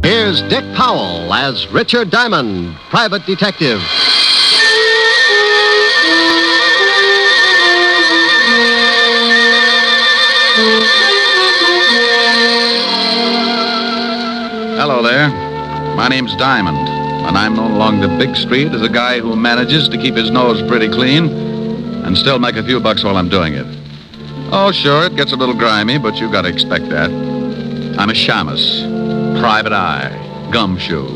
Here's Dick Powell as Richard Diamond, private detective. Hello there. My name's Diamond, and I'm known along the big street as a guy who manages to keep his nose pretty clean and still make a few bucks while I'm doing it. Oh, sure, it gets a little grimy, but you gotta expect that. I'm a shamus, private eye, gumshoe.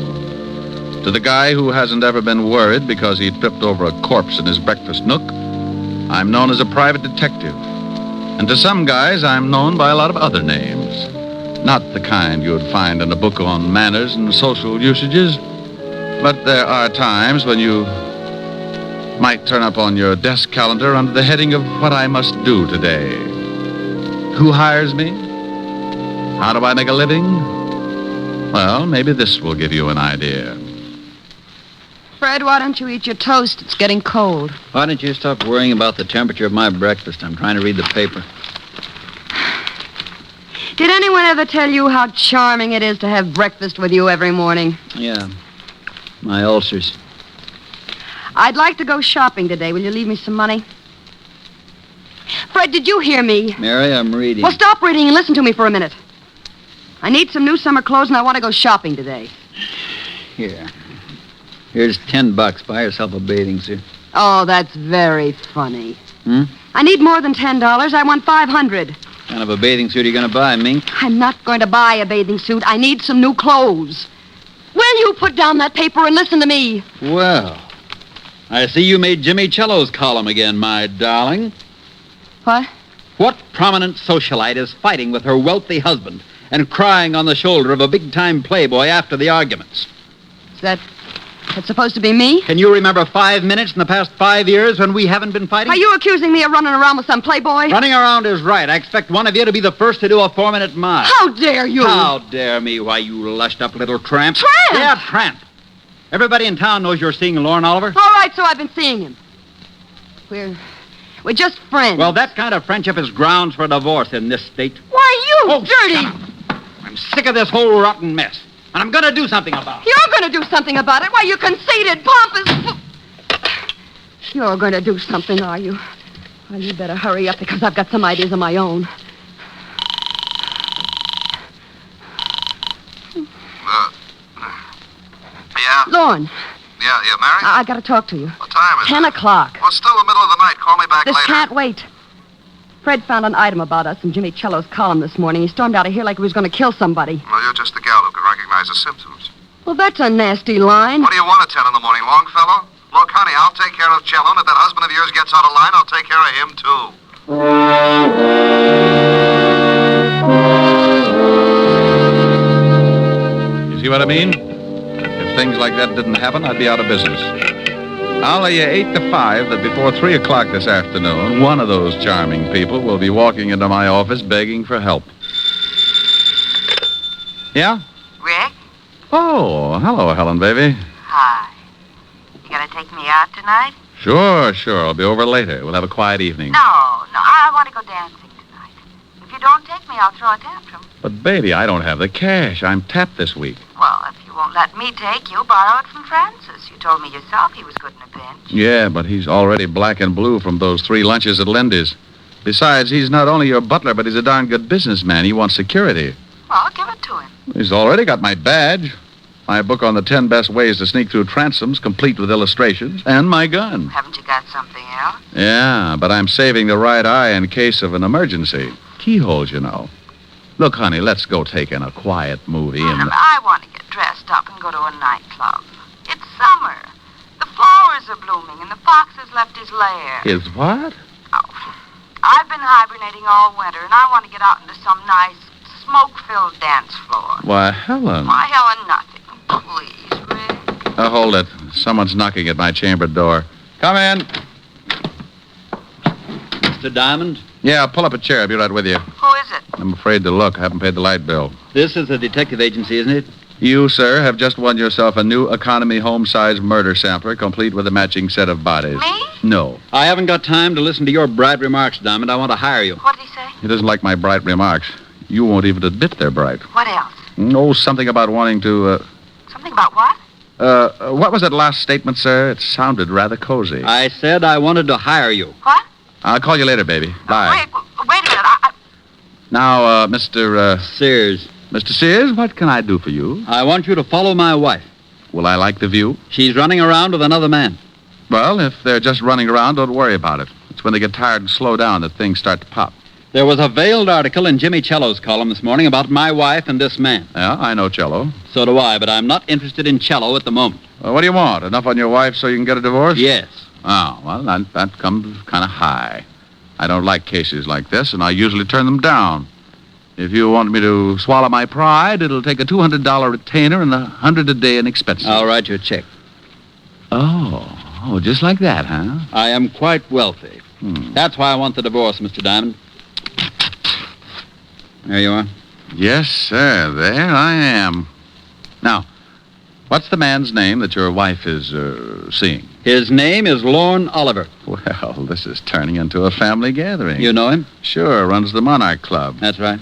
To the guy who hasn't ever been worried because he tripped over a corpse in his breakfast nook, I'm known as a private detective. And to some guys, I'm known by a lot of other names. Not the kind you would find in a book on manners and social usages, but there are times when you might turn up on your desk calendar under the heading of what I must do today. Who hires me? How do I make a living? Well, maybe this will give you an idea. Fred, why don't you eat your toast? It's getting cold. Why don't you stop worrying about the temperature of my breakfast? I'm trying to read the paper. Did anyone ever tell you how charming it is to have breakfast with you every morning? Yeah, my ulcers. I'd like to go shopping today. Will you leave me some money? Fred, did you hear me? Mary, I'm reading. Well, stop reading and listen to me for a minute. I need some new summer clothes, and I want to go shopping today. Here. Here's $10. Buy yourself a bathing suit. Oh, that's very funny. I I need more than $10. I want $500. What kind of a bathing suit are you going to buy, Mink? I'm not going to buy a bathing suit. I need some new clothes. Will you put down that paper and listen to me? Well, I see you made Jimmy Cello's column again, my darling. What? What prominent socialite is fighting with her wealthy husband and crying on the shoulder of a big-time playboy after the arguments? Is that's supposed to be me? Can you remember 5 minutes in the past 5 years when we haven't been fighting? Are you accusing me of running around with some playboy? Running around is right. I expect one of you to be the first to do a 4-minute mile. How dare you? How dare me? Why, you lushed-up little tramp. Tramp? Yeah, tramp. Everybody in town knows you're seeing Lauren Oliver. All right, so I've been seeing him. We're just friends. Well, that kind of friendship is grounds for divorce in this state. Why, you dirty... Shut up. I'm sick of this whole rotten mess, and I'm going to do something about it. You're going to do something about it? Why, you conceited, pompous... You're going to do something, are you? Well, you better hurry up, because I've got some ideas of my own. Yeah? Lauren. Yeah, Mary? I got to talk to you. What time is 10 it? o'clock. Well, it's still the middle of the night. Call me back This later. can't wait. Fred found an item about us in Jimmy Cello's column this morning. He stormed out of here like he was going to kill somebody. Well, you're just the gal who can recognize the symptoms. Well, that's a nasty line. What do you want at 10 in the morning, Longfellow? Look, honey, I'll take care of Cello, and if that husband of yours gets out of line, I'll take care of him, too. You see what I mean? If things like that didn't happen, I'd be out of business. I'll lay you 8 to 5 that before 3 o'clock this afternoon, one of those charming people will be walking into my office begging for help. Yeah? Rick? Oh, hello, Helen, baby. Hi. You gonna take me out tonight? Sure. I'll be over later. We'll have a quiet evening. No, I want to go dancing tonight. If you don't take me, I'll throw a tantrum. But, baby, I don't have the cash. I'm tapped this week. Well, if you won't let me take you, borrow it from Francis. You told me yourself he was good in a pinch. Yeah, but he's already black and blue from those 3 lunches at Lindy's. Besides, he's not only your butler, but he's a darn good businessman. He wants security. Well, give it to him. He's already got my badge, my book on the 10 best ways to sneak through transoms, complete with illustrations, and my gun. Haven't you got something else? Yeah, but I'm saving the right eye in case of an emergency. Keyholes, you know. Look, honey, let's go take in a quiet movie and... I want to get dressed up and go to a nightclub. It's summer. The flowers are blooming, and the fox has left his lair. His what? Oh, I've been hibernating all winter, and I want to get out into some nice, smoke-filled dance floor. Why, Helen. Why, Helen, nothing. Please, Rick. Hold it. Someone's knocking at my chamber door. Come in. Mr. Diamond. Yeah, pull up a chair. I'll be right with you. Who is it? I'm afraid to look. I haven't paid the light bill. This is a detective agency, isn't it? You, sir, have just won yourself a new economy home-size murder sampler, complete with a matching set of bodies. Me? No. I haven't got time to listen to your bright remarks, Diamond. I want to hire you. What did he say? He doesn't like my bright remarks. You won't even admit they're bright. What else? No, something about wanting to, Something about what? what was that last statement, sir? It sounded rather cozy. I said I wanted to hire you. What? I'll call you later, baby. Bye. Wait a minute. Now, Mr. Sears, Mr. Sears, what can I do for you? I want you to follow my wife. Will I like the view? She's running around with another man. Well, if they're just running around, don't worry about it. It's when they get tired and slow down that things start to pop. There was a veiled article in Jimmy Cello's column this morning about my wife and this man. Yeah, I know Cello. So do I, but I'm not interested in Cello at the moment. Well, what do you want? Enough on your wife so you can get a divorce? Yes. Oh, well, that comes kind of high. I don't like cases like this, and I usually turn them down. If you want me to swallow my pride, it'll take a $200 retainer and $100 a day in expenses. I'll write you a check. Oh, just like that, huh? I am quite wealthy. That's why I want the divorce, Mr. Diamond. There you are. Yes, sir. There I am. Now, what's the man's name that your wife is seeing? His name is Lorne Oliver. Well, this is turning into a family gathering. You know him? Sure, runs the Monarch Club. That's right.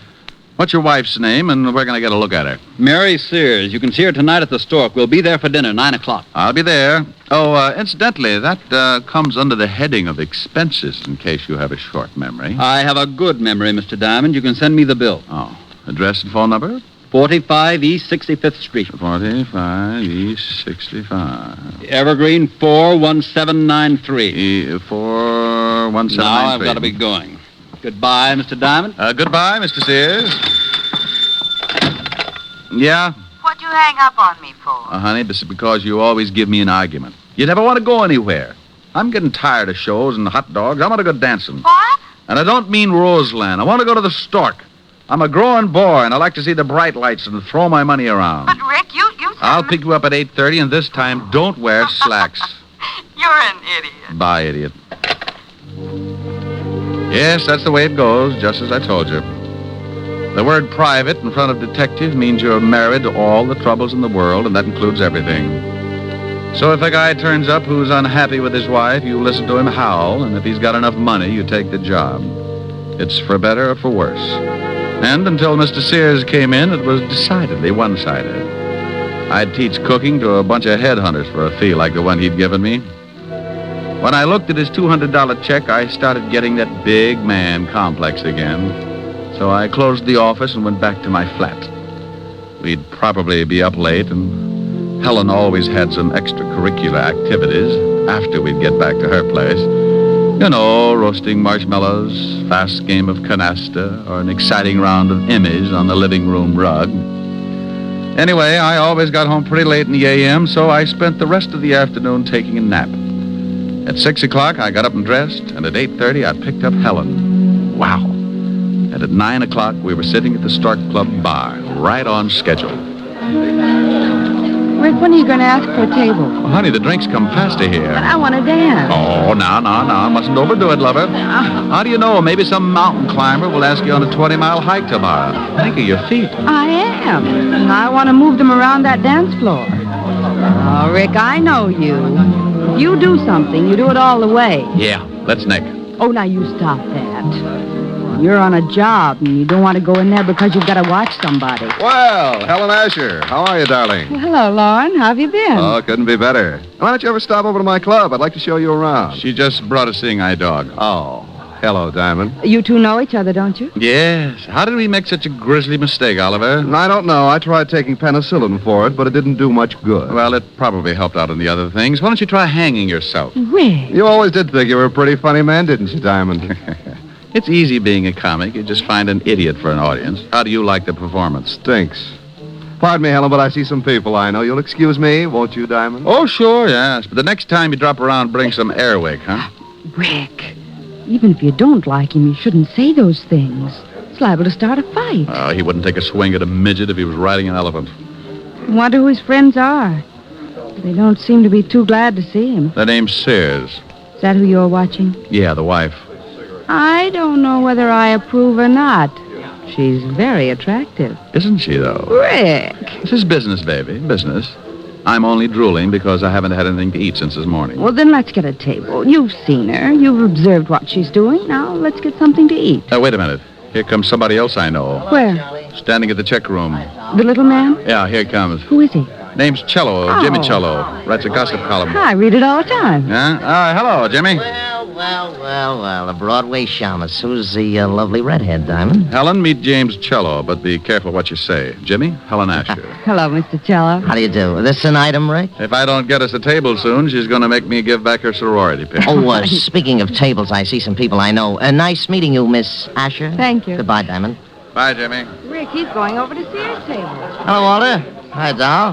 What's your wife's name, and we're going to get a look at her? Mary Sears. You can see her tonight at the Stork. We'll be there for dinner, 9 o'clock. I'll be there. Oh, incidentally, that comes under the heading of expenses, in case you have a short memory. I have a good memory, Mr. Diamond. You can send me the bill. Oh, address and phone number? 45 East 65th Street. 45 East 65. Evergreen 41793. 41793. Now I've got to be going. Goodbye, Mr. Diamond. Goodbye, Mr. Sears. Yeah? What'd you hang up on me for? Honey, this is because you always give me an argument. You never want to go anywhere. I'm getting tired of shows and hot dogs. I want to go dancing. What? And I don't mean Roseland. I want to go to the Stork. I'm a growing boy, and I like to see the bright lights and throw my money around. But, Rick, you said... I'll pick you up at 8:30, and this time, don't wear slacks. You're an idiot. Bye, idiot. Yes, that's the way it goes, just as I told you. The word private in front of detective means you're married to all the troubles in the world, and that includes everything. So if a guy turns up who's unhappy with his wife, you listen to him howl, and if he's got enough money, you take the job. It's for better or for worse. And until Mr. Sears came in, it was decidedly one-sided. I'd teach cooking to a bunch of headhunters for a fee like the one he'd given me. When I looked at his $200 check, I started getting that big man complex again. So I closed the office and went back to my flat. We'd probably be up late, and Helen always had some extracurricular activities after we'd get back to her place. You know, roasting marshmallows, fast game of canasta, or an exciting round of Emmys on the living room rug. Anyway, I always got home pretty late in the a.m., so I spent the rest of the afternoon taking a nap. At 6 o'clock, I got up and dressed, and at 8:30, I picked up Helen. Wow. And at 9 o'clock, we were sitting at the Stork Club bar, right on schedule. Rick, when are you going to ask for a table? Well, honey, the drinks come faster here. But I want to dance. Oh, no. Mustn't overdo it, lover. How do you know? Maybe some mountain climber will ask you on a 20-mile hike tomorrow. Think of your feet. I am. And I want to move them around that dance floor. Oh, Rick, I know you. If you do something, you do it all the way. Yeah, let's nick. Oh, now you stop that. You're on a job, and you don't want to go in there because you've got to watch somebody. Well, Helen Asher, how are you, darling? Well, hello, Lauren. How have you been? Oh, couldn't be better. Why don't you ever stop over to my club? I'd like to show you around. She just brought a seeing-eye dog. Oh, hello, Diamond. You two know each other, don't you? Yes. How did we make such a grisly mistake, Oliver? I don't know. I tried taking penicillin for it, but it didn't do much good. Well, it probably helped out in the other things. Why don't you try hanging yourself? Rick. You always did think you were a pretty funny man, didn't you, Diamond? It's easy being a comic. You just find an idiot for an audience. How do you like the performance? Stinks. Pardon me, Helen, but I see some people I know. You'll excuse me, won't you, Diamond? Oh, sure, yes. But the next time you drop around, bring some airwick, huh? Rick, even if you don't like him, you shouldn't say those things. It's liable to start a fight. Oh, he wouldn't take a swing at a midget if he was riding an elephant. Wonder who his friends are. They don't seem to be too glad to see him. That name's Sears. Is that who you're watching? Yeah, the wife. I don't know whether I approve or not. She's very attractive. Isn't she, though? Rick. This is business, baby. Business. I'm only drooling because I haven't had anything to eat since this morning. Well, then let's get a table. You've seen her. You've observed what she's doing. Now let's get something to eat. Wait a minute. Here comes somebody else I know. Where? Standing at the check room. The little man? Yeah, here he comes. Who is he? Name's Cello, Oh. Jimmy Cello. Writes a gossip column. I read it all the time. Yeah? Hello, Jimmy. Well, a Broadway shamus. Who's the lovely redhead, Diamond? Helen, meet James Cello, but be careful what you say. Jimmy, Helen Asher. Hello, Mr. Cello. How do you do? This an item, Rick? If I don't get us a table soon, she's going to make me give back her sorority pin. Oh, speaking of tables, I see some people I know. Nice meeting you, Miss Asher. Thank you. Goodbye, Diamond. Bye, Jimmy. Rick, he's going over to Sears' table. Hello, Walter. Hi, Doll.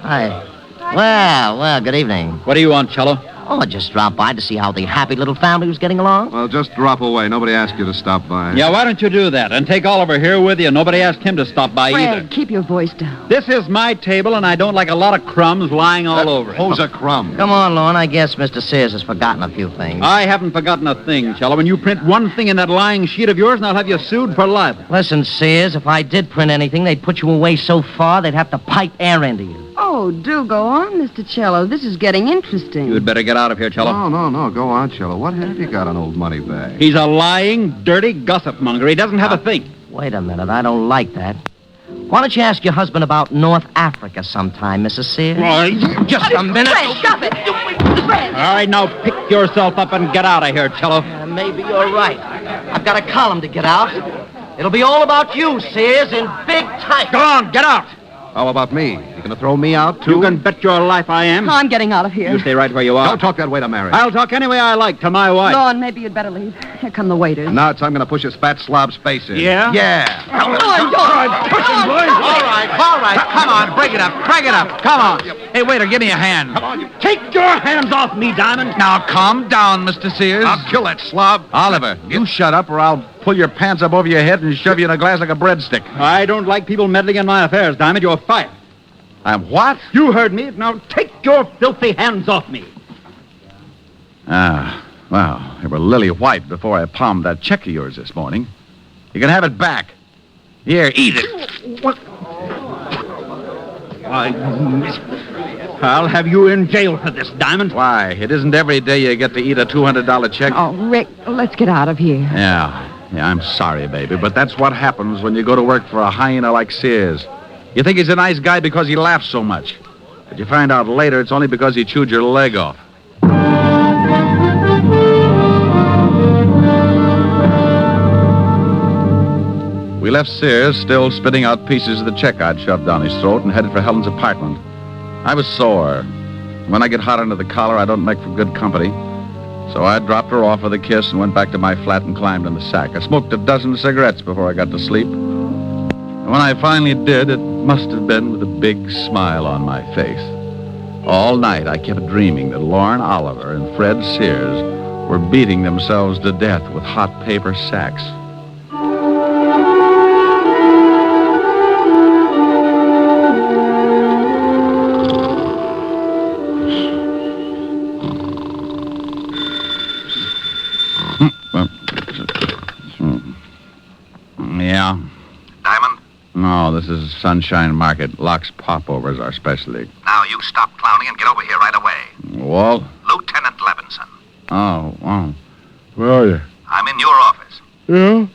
Hi. Well, good evening. What do you want, Cello? Oh, I just dropped by to see how the happy little family was getting along. Well, just drop away. Nobody asked you to stop by. Yeah, why don't you do that? And take Oliver here with you. Nobody asked him to stop by Fred, either. keep your voice down. This is my table, and I don't like a lot of crumbs lying all over it. Who's a crumb? Come on, Lorne. I guess Mr. Sears has forgotten a few things. I haven't forgotten a thing, Cello. When you print one thing in that lying sheet of yours, and I'll have you sued for libel. Listen, Sears, if I did print anything, they'd put you away so far they'd have to pipe air into you. Oh, do go on, Mr. Cello. This is getting interesting. You'd better get out of here, Cello. No. Go on, Cello. What have you got on old Moneybag? He's a lying, dirty gossip monger. He doesn't have a thing. Wait a minute. I don't like that. Why don't you ask your husband about North Africa sometime, Mrs. Sears? Just a minute. Fred, stop it. Fred. All right, now pick yourself up and get out of here, Cello. Maybe you're right. I've got a column to get out. It'll be all about you, Sears, in big type. Go on, get out. How about me? You gonna throw me out, too? You can bet your life I am. I'm getting out of here. You stay right where you are. Don't talk that way to Mary. I'll talk any way I like to my wife. Lorne, maybe you'd better leave. Here come the waiters. Now it's I'm gonna push his fat slob's face in. Yeah? Yeah. Lorne, don't. Pushing, boys. All right. Come on, break it up. Come on. Hey, waiter, give me a hand. Take your hands off me, Diamond. Now, calm down, Mr. Sears. I'll kill that slob. Oliver, you shut up or I'll pull your pants up over your head and shove you in a glass like a breadstick. I don't like people meddling in my affairs, Diamond. You're fired. I'm what? You heard me. Now take your filthy hands off me. Well, they were lily white before I palmed that check of yours this morning. You can have it back. Here, eat it. What? I'll have you in jail for this, Diamond. Why, it isn't every day you get to eat a $200 check. Oh, Rick, let's get out of here. Yeah, I'm sorry, baby, but that's what happens when you go to work for a hyena like Sears. You think he's a nice guy because he laughs so much. But you find out later it's only because he chewed your leg off. We left Sears still spitting out pieces of the check I'd shoved down his throat and headed for Helen's apartment. I was sore. When I get hot under the collar, I don't make for good company. So I dropped her off with a kiss and went back to my flat and climbed in the sack. I smoked a dozen cigarettes before I got to sleep. And when I finally did, it must have been with a big smile on my face. All night I kept dreaming that Lorne Oliver and Fred Sears were beating themselves to death with hot paper sacks. Yeah. Diamond, No, this is Sunshine Market. Locks Popover is our specialty. now you stop clowning and get over here right away. Walt? Lieutenant Levinson, Oh. Where are you? I'm in your office. Yeah?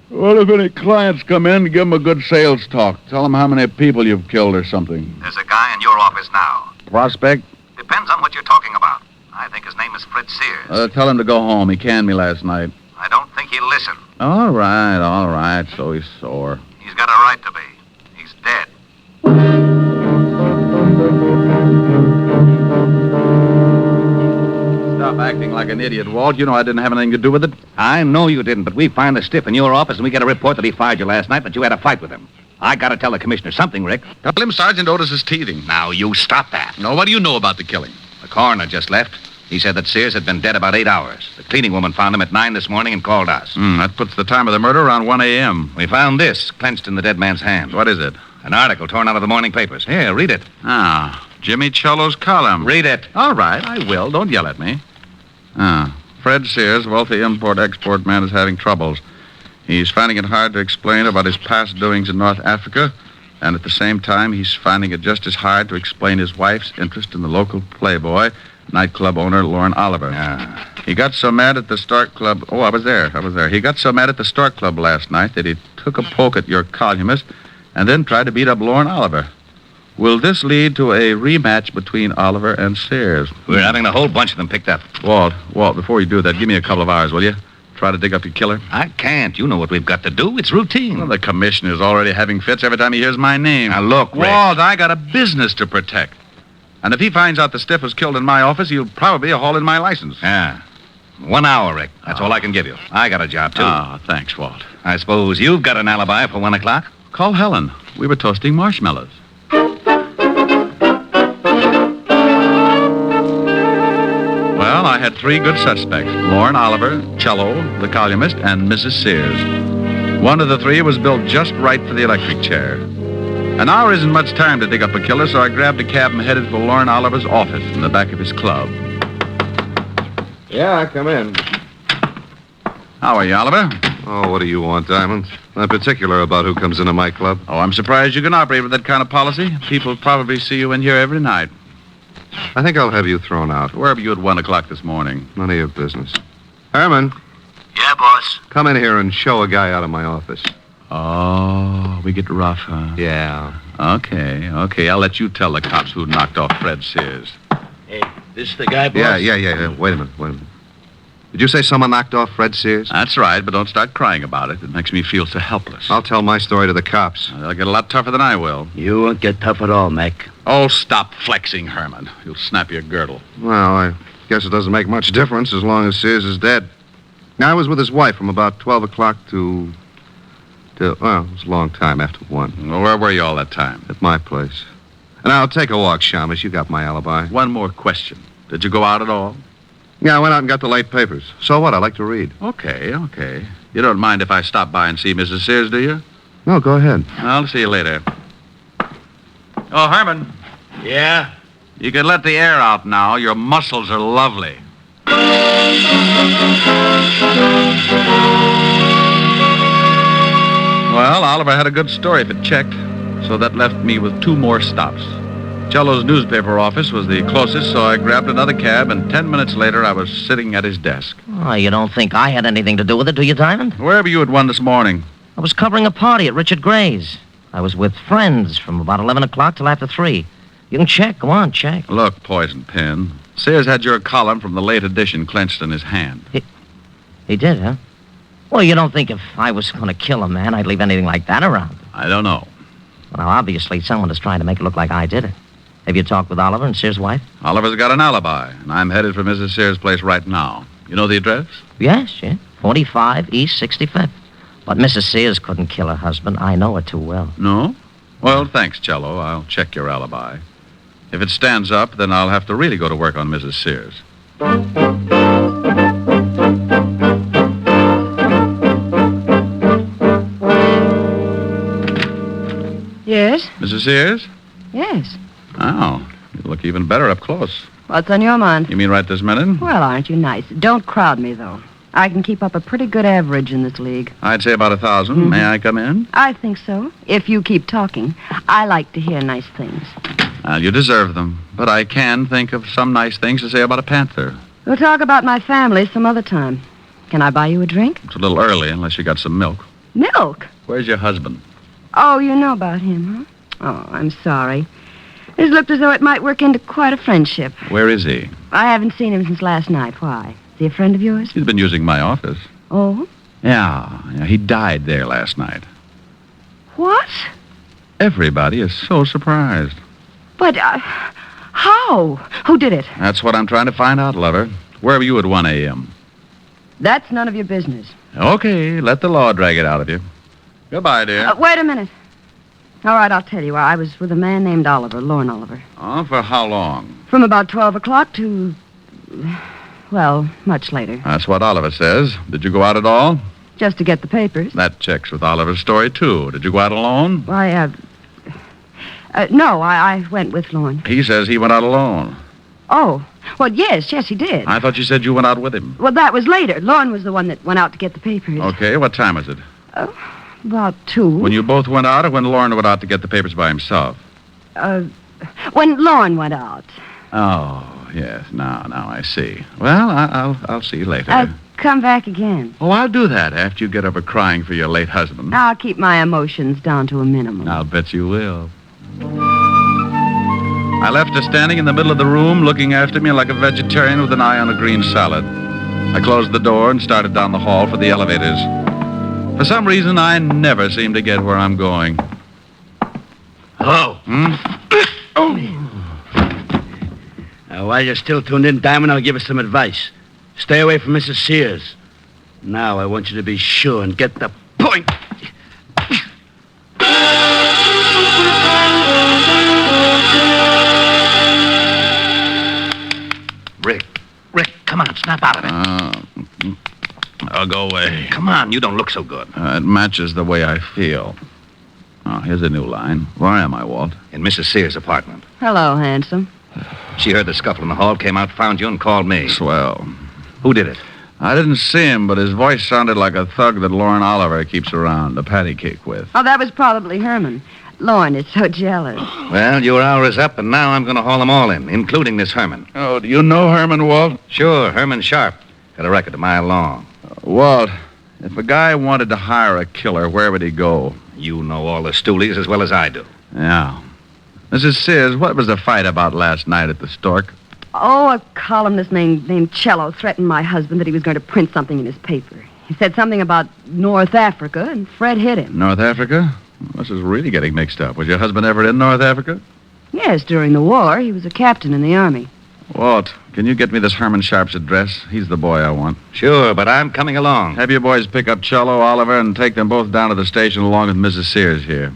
What if any clients come in? Give them a good sales talk. Tell them how many people you've killed or something. There's a guy in your office now. Prospect? Depends on what you're talking about. I think his name is Fred Sears. Tell him to go home. He canned me last night. I don't think he'll listen. All right. So he's sore. He's got a right to be. He's dead. Stop acting like an idiot, Walt. You know I didn't have anything to do with it. I know you didn't, but we find the stiff in your office, and we get a report that he fired you last night, but you had a fight with him. I gotta tell the commissioner something, Rick. Tell him Sergeant Otis is teething. Now, you stop that. No, what do you know about the killing? The coroner just left. He said that Sears had been dead about 8 hours. The cleaning woman found him at 9 this morning and called us. That puts the time of the murder around 1 a.m. We found this clenched in the dead man's hand. What is it? An article torn out of the morning papers. Here, read it. Jimmy Cello's column. Read it. All right, I will. Don't yell at me. Fred Sears, wealthy import-export man, is having troubles. He's finding it hard to explain about his past doings in North Africa, and at the same time, he's finding it just as hard to explain his wife's interest in the local playboy, nightclub owner Lorne Oliver. Yeah. He got so mad at the Stork Club... Oh, I was there. He got so mad at the Stork Club last night that he took a poke at your columnist and then tried to beat up Lorne Oliver. Will this lead to a rematch between Oliver and Sears? We're having the whole bunch of them picked up. Walt, before you do that, give me a couple of hours, will you? Try to dig up your killer. I can't. You know what we've got to do. It's routine. Well, the commissioner's already having fits every time he hears my name. Now, look, Rick. Walt, I got a business to protect. And if he finds out the stiff was killed in my office, he'll probably haul in my license. Yeah. 1 hour, Rick. That's all I can give you. I got a job, too. Ah, thanks, Walt. I suppose you've got an alibi for 1 o'clock? Call Helen. We were toasting marshmallows. Well, I had 3 good suspects. Lorne Oliver, Cello, the columnist, and Mrs. Sears. One of the 3 was built just right for the electric chair. An hour isn't much time to dig up a killer, so I grabbed a cab and headed for Lorne Oliver's office in the back of his club. Yeah, come in. How are you, Oliver? Oh, what do you want, Diamond? I'm particular about who comes into my club. Oh, I'm surprised you can operate with that kind of policy. People probably see you in here every night. I think I'll have you thrown out. Where were you at 1 o'clock this morning? None of your business. Herman, Yeah, boss. come in here and show a guy out of my office. Oh, we get rough, huh? Yeah. Okay. I'll let you tell the cops who knocked off Fred Sears. Hey, this the guy, boss? Yeah. Wait a minute. Did you say someone knocked off Fred Sears? That's right, but don't start crying about it. It makes me feel so helpless. I'll tell my story to the cops. They'll get a lot tougher than I will. You won't get tough at all, Mac. Oh, stop flexing, Herman. You'll snap your girdle. Well, I guess it doesn't make much difference as long as Sears is dead. Now, I was with his wife from about 12 o'clock to well, it was a long time after 1. Well, where were you all that time? At my place. And I'll take a walk, Shamus. You got my alibi. One more question. Did you go out at all? Yeah, I went out and got the late papers. So what? I like to read. Okay. You don't mind if I stop by and see Mrs. Sears, do you? No, go ahead. I'll see you later. Oh, Herman, Yeah? you can let the air out now. Your muscles are lovely. Well, Oliver had a good story if it checked, so that left me with 2 more stops. Cello's newspaper office was the closest, so I grabbed another cab, and 10 minutes later, I was sitting at his desk. Oh, you don't think I had anything to do with it, do you, Diamond? Where were you at 1 this morning? I was covering a party at Richard Gray's. I was with friends from about 11 o'clock till after 3. You can check. Go on, check. Look, Poison Pin, Sears had your column from the late edition clenched in his hand. He did, huh? Well, you don't think if I was going to kill a man, I'd leave anything like that around? I don't know. Well, now, obviously, someone is trying to make it look like I did it. Have you talked with Oliver and Sears' wife? Oliver's got an alibi, and I'm headed for Mrs. Sears' place right now. You know the address? Yes. 45 East 65th. But Mrs. Sears couldn't kill her husband. I know her too well. No? Well, thanks, Cello. I'll check your alibi. If it stands up, then I'll have to really go to work on Mrs. Sears. Yes? Mrs. Sears? Yes. Oh, you look even better up close. What's on your mind? You mean right this minute? Well, aren't you nice? Don't crowd me, though. I can keep up a pretty good average in this league. I'd say about 1,000. May I come in? I think so. If you keep talking. I like to hear nice things. Well, you deserve them. But I can think of some nice things to say about a panther. We'll talk about my family some other time. Can I buy you a drink? It's a little early, unless you got some milk. Milk? Where's your husband? Oh, you know about him, huh? Oh, I'm sorry. This looked as though it might work into quite a friendship. Where is he? I haven't seen him since last night. Why? Is he a friend of yours? He's been using my office. Oh? Yeah, he died there last night. What? Everybody is so surprised. But, how? Who did it? That's what I'm trying to find out, lover. Where were you at 1 a.m.? That's none of your business. Okay, let the law drag it out of you. Goodbye, dear. Wait a minute. All right, I'll tell you. I was with a man named Oliver, Lorne Oliver. Oh, for how long? From about 12 o'clock to, well, much later. That's what Oliver says. Did you go out at all? Just to get the papers. That checks with Oliver's story, too. Did you go out alone? Why, no, I went with Lorne. He says he went out alone. Oh, Well, yes, he did. I thought you said you went out with him. Well, that was later. Lorne was the one that went out to get the papers. Okay, what time was it? About 2. When you both went out or when Lorne went out to get the papers by himself? When Lorne went out. Oh, yes. Now I see. Well, I'll see you later. Come back again. Oh, I'll do that after you get over crying for your late husband. I'll keep my emotions down to a minimum. I'll bet you will. I left her standing in the middle of the room, looking after me like a vegetarian with an eye on a green salad. I closed the door and started down the hall for the elevators. For some reason, I never seem to get where I'm going. Hello. While you're still tuned in, Diamond, I'll give you some advice. Stay away from Mrs. Sears. Now I want you to be sure and get the point. Rick, come on, snap out of it. I'll go away. Come on, you don't look so good. It matches the way I feel. Oh, here's a new line. Where am I, Walt? In Mrs. Sears' apartment. Hello, handsome. She heard the scuffle in the hall, came out, found you, and called me. Swell. Who did it? I didn't see him, but his voice sounded like a thug that Lauren Oliver keeps around, a patty cake with. Oh, that was probably Herman. Lorne is so jealous. Well, your hour is up, and now I'm going to haul them all in, including this Herman. Oh, do you know Herman, Walt? Sure, Herman Sharp. Got a record a mile long. Walt, if a guy wanted to hire a killer, where would he go? You know all the stoolies as well as I do. Yeah. Mrs. Sears, what was the fight about last night at the Stork? Oh, a columnist named Cello threatened my husband that he was going to print something in his paper. He said something about North Africa, and Fred hit him. North Africa? This is really getting mixed up. Was your husband ever in North Africa? Yes, during the war. He was a captain in the Army. Walt, can you get me this Herman Sharp's address? He's the boy I want. Sure, but I'm coming along. Have your boys pick up Cello, Oliver, and take them both down to the station along with Mrs. Sears here.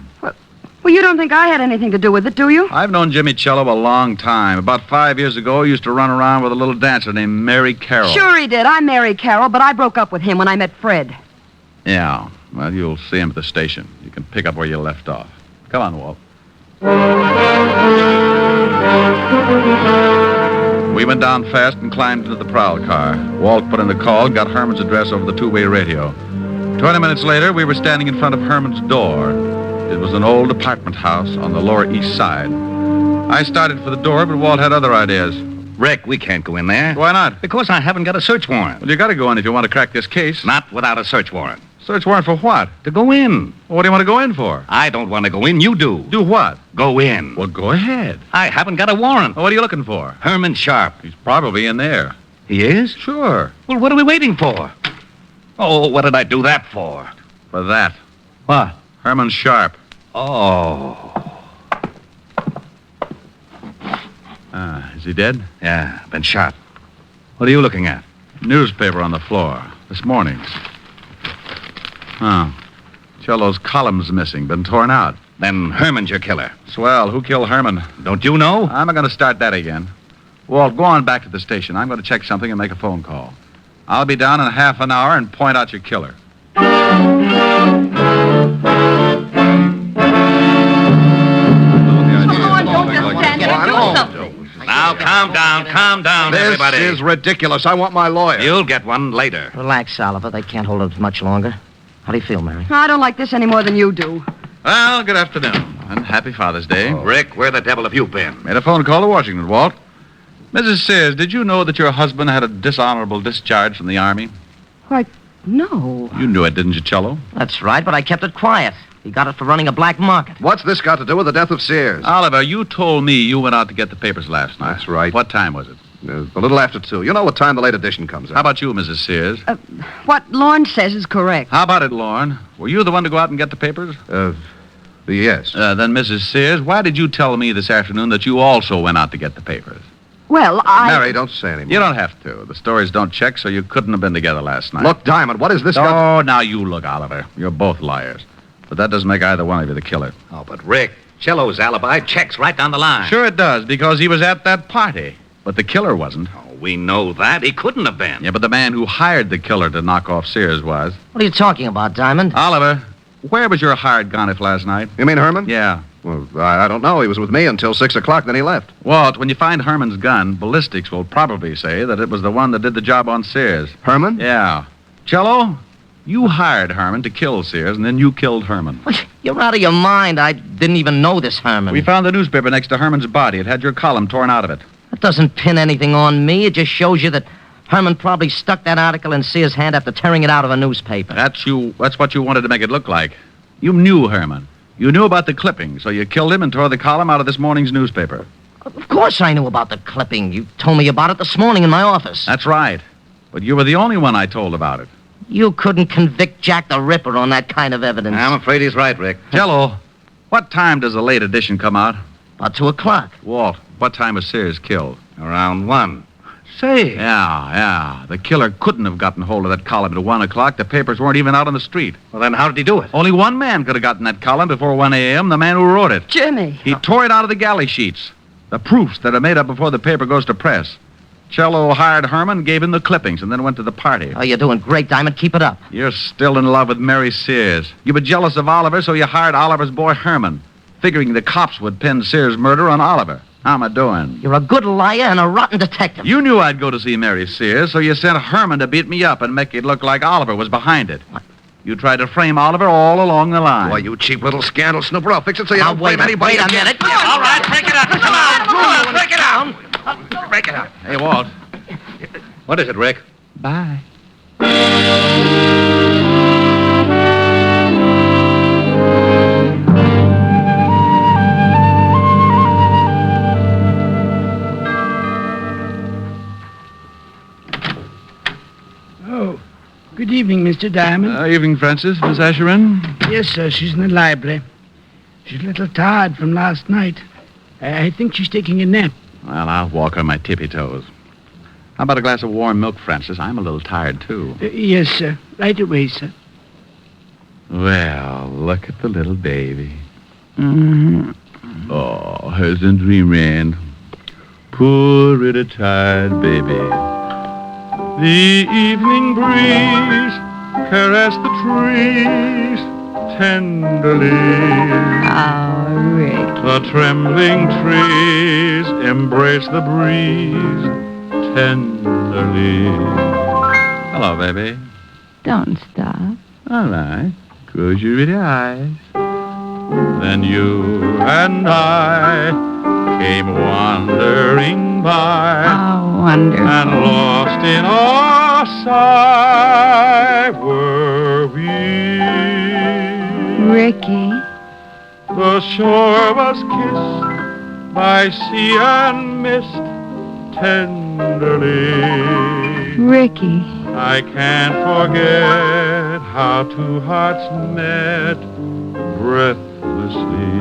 Well, you don't think I had anything to do with it, do you? I've known Jimmy Cello a long time. About 5 years ago, he used to run around with a little dancer named Mary Carroll. Sure he did. I married Carol, but I broke up with him when I met Fred. Yeah. Well, you'll see him at the station. You can pick up where you left off. Come on, Walt. We went down fast and climbed into the prowl car. Walt put in the call, got Herman's address over the two-way radio. 20 minutes later, we were standing in front of Herman's door. It was an old apartment house on the Lower East Side. I started for the door, but Walt had other ideas. Rick, we can't go in there. Why not? Because I haven't got a search warrant. Well, you got to go in if you want to crack this case. Not without a search warrant. Search warrant for what? To go in. Well, what do you want to go in for? I don't want to go in. You do. Do what? Go in. Well, go ahead. I haven't got a warrant. Well, what are you looking for? Herman Sharp. He's probably in there. He is? Sure. Well, what are we waiting for? Oh, what did I do that for? For that. What? Herman Sharp. Oh. Is he dead? Yeah, been shot. What are you looking at? Newspaper on the floor. This morning's. Oh. Cello's column's missing. Been torn out. Then Herman's your killer. Swell. Who killed Herman? Don't you know? I'm not going to start that again. Walt, go on back to the station. I'm going to check something and make a phone call. I'll be down in half an hour and point out your killer. Now, calm down, everybody. This is ridiculous. I want my lawyer. You'll get one later. Relax, Oliver. They can't hold it much longer. How do you feel, Mary? I don't like this any more than you do. Well, good afternoon, and happy Father's Day. Rick, where the devil have you been? Made a phone call to Washington, Walt. Mrs. Sears, did you know that your husband had a dishonorable discharge from the Army? Why, no. You knew it, didn't you, Cello? That's right, but I kept it quiet. He got it for running a black market. What's this got to do with the death of Sears? Oliver, you told me you went out to get the papers last night. That's right. What time was it? A little after 2. You know what time the late edition comes out. How about you, Mrs. Sears? What Lorne says is correct. How about it, Lorne? Were you the one to go out and get the papers? Yes. Then, Mrs. Sears, why did you tell me this afternoon that you also went out to get the papers? Well, Mary, don't say anymore. You don't have to. The stories don't check, so you couldn't have been together last night. Look, Diamond, what is this Oh, now you look, Oliver. You're both liars. But that doesn't make either one of you the killer. Oh, but Rick, Cello's alibi checks right down the line. Sure it does, because he was at that party. But the killer wasn't. Oh, we know that. He couldn't have been. Yeah, but the man who hired the killer to knock off Sears was. What are you talking about, Diamond? Oliver, where was your hired gun if last night? You mean Herman? Yeah. Well, I don't know. He was with me until 6 o'clock, then he left. Walt, when you find Herman's gun, ballistics will probably say that it was the one that did the job on Sears. Herman? Yeah. Cello, you hired Herman to kill Sears, and then you killed Herman. You're out of your mind. I didn't even know this Herman. We found the newspaper next to Herman's body. It had your column torn out of it. That doesn't pin anything on me. It just shows you that Herman probably stuck that article in Sears' hand after tearing it out of a newspaper. That's what you wanted to make it look like. You knew Herman. You knew about the clipping, so you killed him and tore the column out of this morning's newspaper. Of course I knew about the clipping. You told me about it this morning in my office. That's right. But you were the only one I told about it. You couldn't convict Jack the Ripper on that kind of evidence. I'm afraid he's right, Rick. Cello, what time does the late edition come out? About 2 o'clock. Walt, what time was Sears killed? Around 1. Say, Yeah. The killer couldn't have gotten hold of that column at 1 o'clock. The papers weren't even out on the street. Well, then how did he do it? Only one man could have gotten that column before 1 a.m., the man who wrote it. Jimmy. He tore it out of the galley sheets. The proofs that are made up before the paper goes to press. Cello hired Herman, gave him the clippings, and then went to the party. Oh, you're doing great, Diamond. Keep it up. You're still in love with Mary Sears. You were jealous of Oliver, so you hired Oliver's boy Herman, figuring the cops would pin Sears' murder on Oliver. How am I doing? You're a good liar and a rotten detective. You knew I'd go to see Mary Sears, so you sent Herman to beat me up and make it look like Oliver was behind it. What? You tried to frame Oliver all along the line. Boy, you cheap little scandal snooper. I'll fix it so you Now, don't blame anybody wait a again. minute. All right, break it up. Come on, break it up. Break it up. Hey, Walt. What is it, Rick? Bye. oh, good evening, Mr. Diamond. Evening, Francis. Miss Asherin? Yes, sir, she's in the library. She's a little tired from last night. I think she's taking a nap. Well, I'll walk her on my tippy toes. How about a glass of warm milk, Francis? I'm a little tired, too. Yes, sir. Right away, sir. Well, look at the little baby. Mm-hmm. Oh, hasn't dreamland. Poor little tired baby. The evening breeze caressed the trees tenderly. Oh, Rick. The trembling trees embrace the breeze tenderly. Hello, baby. Don't stop. All right. Close your pretty eyes. Then you and I came wandering by. Oh, wonderful. And lost in our sigh were we. Ricky. The shore was kissed by sea and mist tenderly. Ricky. I can't forget how two hearts met breathlessly.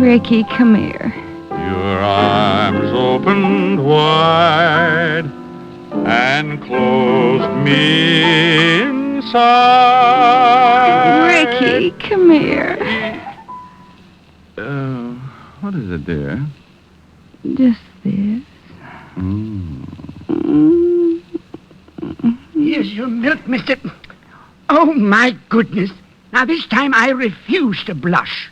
Ricky, come here. Your arms opened wide and closed me inside. Ricky, come here. What is it, dear? Just this. Here's your milk, Mr. Oh, my goodness. Now, this time I refuse to blush.